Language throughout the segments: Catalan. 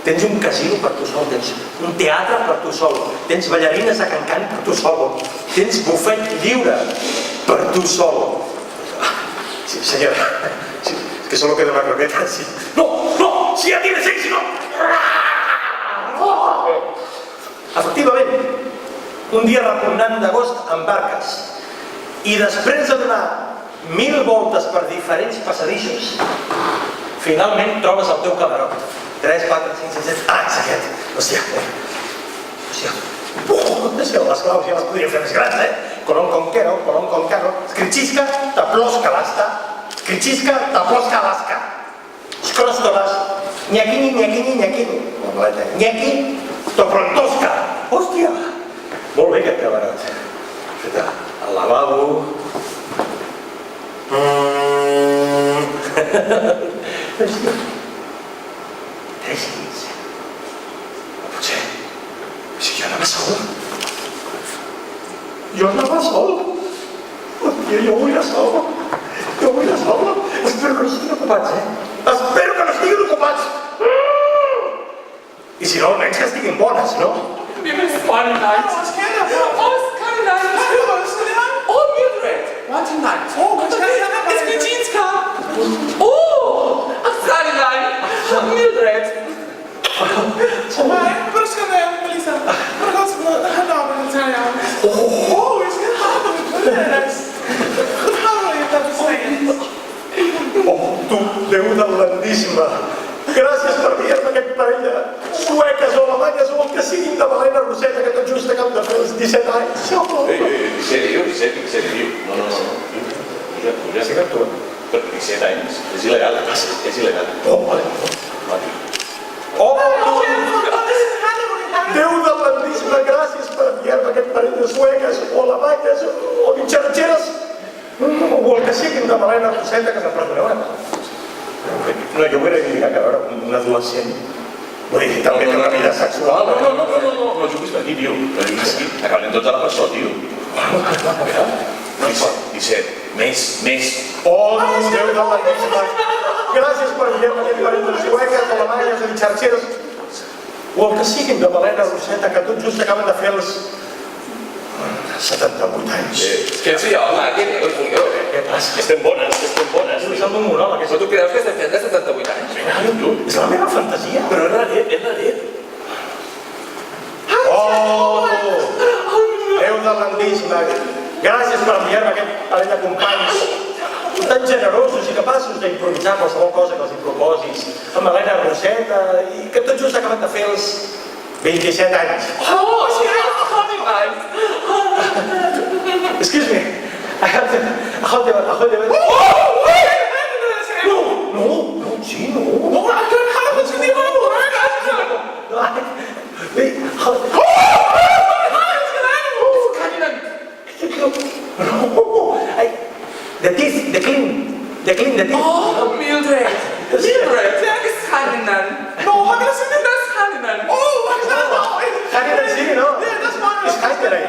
Tens un casino per tu sol, tens un teatre per tu sol, tens ballarines de cancant per tu sol, tens bufet lliure per tu sol. Sí, senyora, es que solo queda una croqueta, sí. No, si ja tienes éxito! Efectivament, un dia repugnant d'agost embarques i després de donar 1000 voltes per diferents passadissos, finalment trobes el teu camarot. 3, 4, 5, 6, 7... Ah, és aquest! Hòstia! Les claus ja les podria fer més grans, Colón con caro, Skričíska, Taplovska Laska, Skričíska, Taplovska Laska, Skrostolas, Nyaki, Toprontoska. Hòstia! Molt bé aquest camarot. Fet al lavabo... Potser... Si jo anava sol. Hòstia, jo vull anar sol. Espero que no estiguin ocupats, Espero que no estiguin ocupats. I si no, almenys que estiguin bones, no? It's one night. What's Canada? It's Canada. Mildred. What night? It's Skričinska. Оксана. Mildred. Proszę, Melissa. Tu, Déu del Lendíssima, gràcies per dir-me aquest parell de sueques o alemanyes o el que siguin de Malena Roseta que tot just acabem de fer els 17 anys. Serio. No. Sí que actua. Per 17 anys. És il·legal. Vale. Déu del Lendíssima, gràcies per enviar-me aquest parell de sueques o alemanyes o mitjanceres o el que siguin de Malena Roseta que s'empresoneu. No, jo vull reivindicar que, a veure, un adolescent també té una vida sexual. No juguis per aquí, tio. No juguis aquí. Acaben tots a la presó, tio. 17. Més. Oh, Déu del Lendíssima, gràcies per enviar-me aquest parell de sueques, alemanyes, o mitjanceres o el que siguin de Malena Roseta que tot just acaben de fer els 78 anys. Què ets jo, home? Què passa? Estem bones. Em sembla un monòleg. Però tu creus que estem fent de 78 anys? És la meva fantasia. Però és rarer. Oh, Déu del Lendíssima, gràcies per enviar-me aquest parell de companys tan generosos i capaços d'improvisar qualsevol cosa que els hi proposis amb Malena Roseta i que tot just acaben de fer els 27 anys. Excuse me, I have to... No, sí, no. The clean, the teeth. Oh, Mildred. Dat is Haninen. Haninen, sí, no? És Haninen.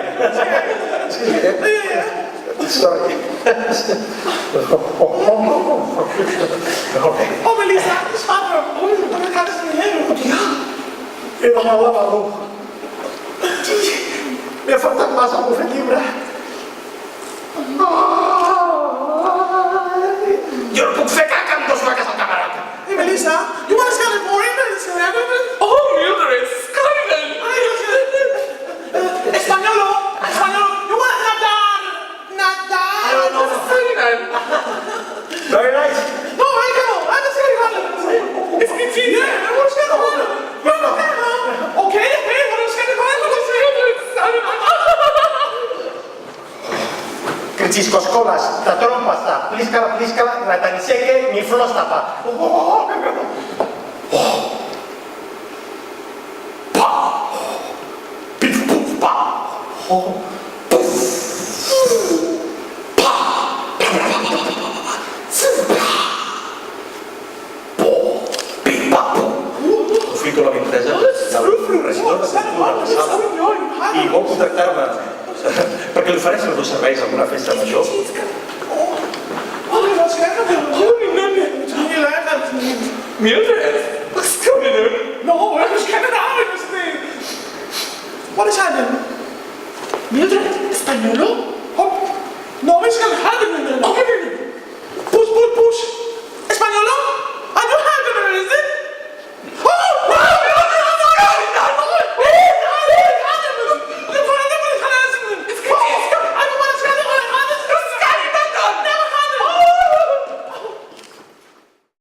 Sorry. Melissa, wat gaat het nu heen? Era una lavabo. M'ha faltat massa el bufet lliure. Jo no puc fer caca amb 2 vaques al camarada. Hey, Melissa, you want to scan it for him? Oh, Mildred. Haninen. Español. You want nadar? Haninen. Very nice. No, I can't. I'm scared. It's Skričinska. I want to scan it for him. Okay, what is scan it for him? Krzyčko skolas, ta trompasta, pliskala, na taniseke, mi flostapa. Pa! Pif, puf, pa! Puf! Pa! Po! Pif, pa, po! Profito la vintresa del regidor de cultura de la sala i vol contractar-me perquè li ofereixen 2 serveis en una festa major. Mildred. What's going What is happening? Mildred, Españolo? Hop. No, we skal have it in there.